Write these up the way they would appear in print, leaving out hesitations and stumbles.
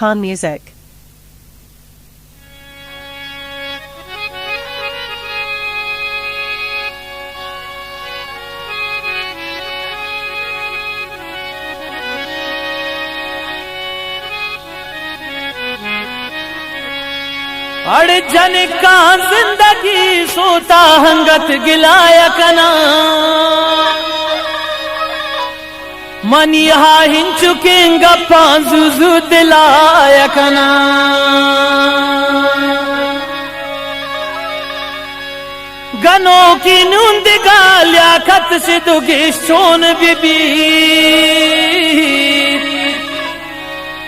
Khan Music. अड़जन का जिंदगी सोता हंगत गिलाया कना मन यहाँ हिन चुकेंगा पांजुजु दिलाया कना गनों की नूंद गालिया खत से दुगे सोन बीबी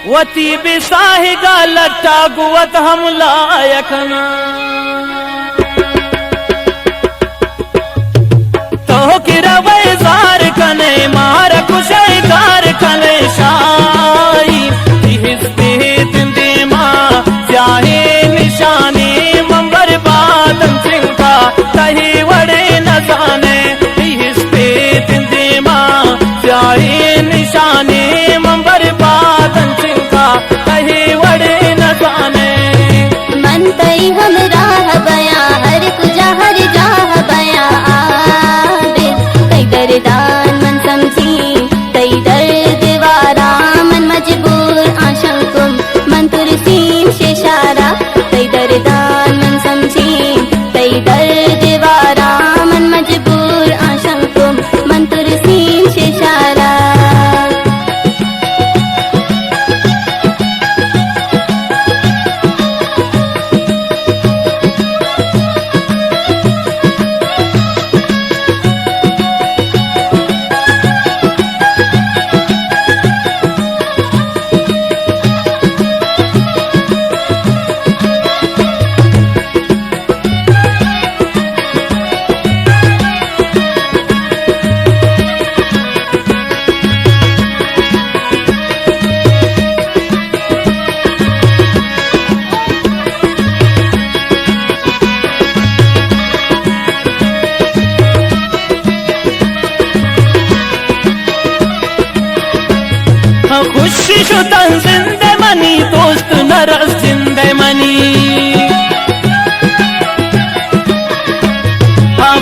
वती बिसाही गा लट्टा गुवत हम लायकना तो किरवे जार कने मार कुशे कार कने शाई हिस्ते तिंदे मां चाहे निशाने मंबर बादम चिंता तही वड़े न जाने हिस्ते तिंदे मां चाहे निशाने मंबर बादम कहे वड़े न जाने मन तई हम राह बया हर कुजा हर जाह बया आबे कई दरदान मन समझी कई दर्द वारा मन मजबूर आशंकुम मन तुरसीम शेशारा कई दरदान मन समझी कई दर्द वारा मन मजबूर आशंकुम मन तुरसीम शेशारा खुशी शुतन जिंदे मनी दोस्त नरस जिंदे मनी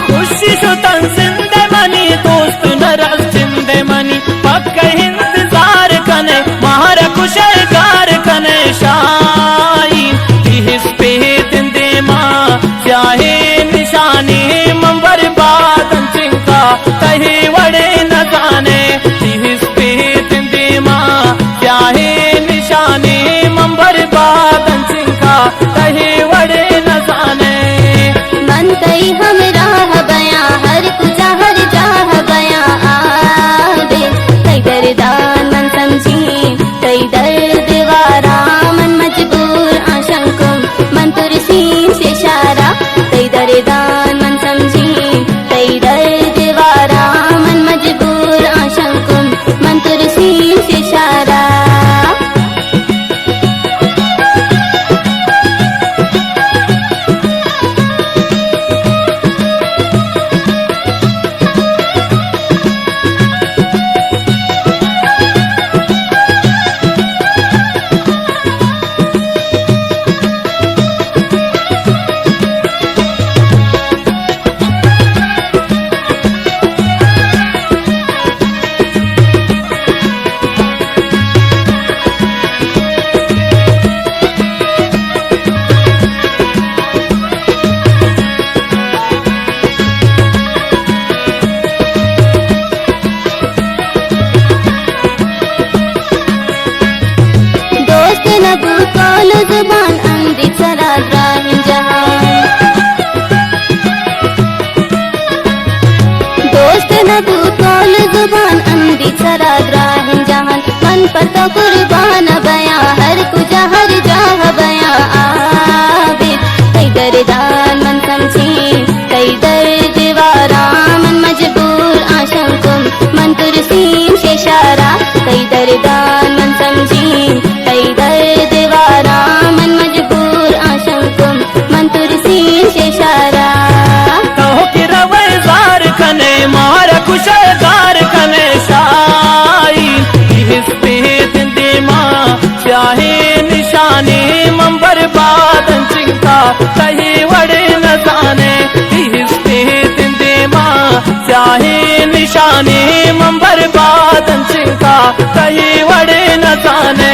खुशी शुतन जिंदे मनी दोस्त नरस जिंदे मनी पक्का इंतजार कने मार खुशे कार कने शाई हिस पे तिंदे मां चाहे निशाने मंबर बादन चिंता कहे वड़े न जाने हिस पे तिंदे मां चाहे निशाने मंबर बादन चिंता कहे वड़े न जाने मन तई हम राह बया हर कुजा हर जाह बया आबे कई दरदान मन समझी कई दर्द वारा मन मजबूर आशंकुम मन तुरसीम शेशारा कई दरदान मन समझी कई दर्द वारा मन मजबूर आशंकुम मन तुरसीम शेशारा जुबान अंधी सरा राहिन जहां दोस्त न तू तोल जुबान अंधी सरा राहिन जहां मन पर तो कुर्बान बया हर कुजा हर जाह बया आबे कई दरदान मन समझी कई दर्द वारा मन मजबूर आशंकुम मन तुरसीम शेशारा कई दरदान मन समझी कई दर्द वारा मन मजबूर आशंकुम मन तुरसीम शेशारा तो किरवे जार कने मार कुशे कार कने शाई हिस पे तिंदे मां निशाने मंबर बादन चिंका तही वड़े न जाने तिंदे माँ चाहे निशाने मंबर बादन चिंका तही वड़े न जाने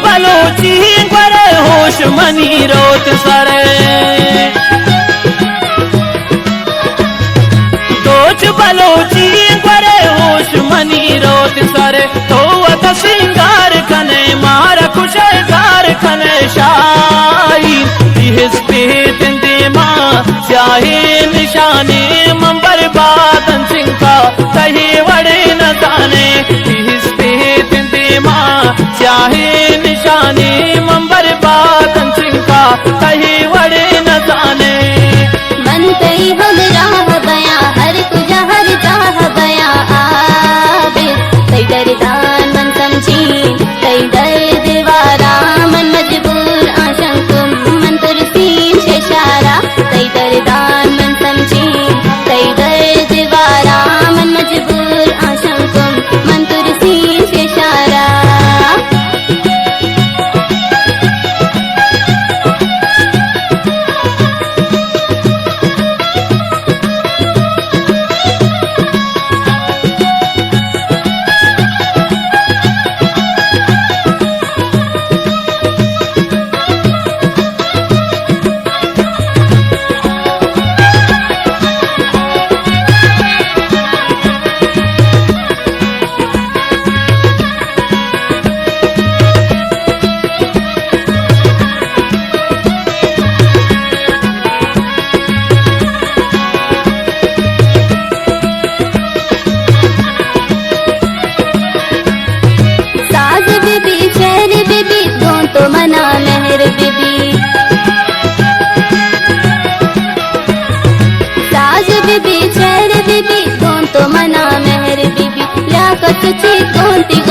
बलोची गरे होश मनी रोत सरे दोच बलोची गरे होश मनी रोत सरे तो वत सिंगार कने मार खुशगार कने शाही इस पे तिंदे माँ चाहे निशाने मंबर बादन चिंका तही वड़े न जाने इस पे तिंदे माँ चाहे निशाने मंबर बादन चिंका कहीं वड़े न जाने मन कई हम राह बया हर तुझा हर चाह बया आबे कई दरदान मन समझी कई दर्द वारा मन मजबूर आशंकुम मन तुरसीन शेशारा कई दरदान मन समझी कई दर्द वारा मन मजबूर आशंकुम मन तुरसीन शेशारा तो मना मेहर बीबी साज बीबी शेर बीबी कौन तो मना मेहर बीबी लियाकत ची कौन ती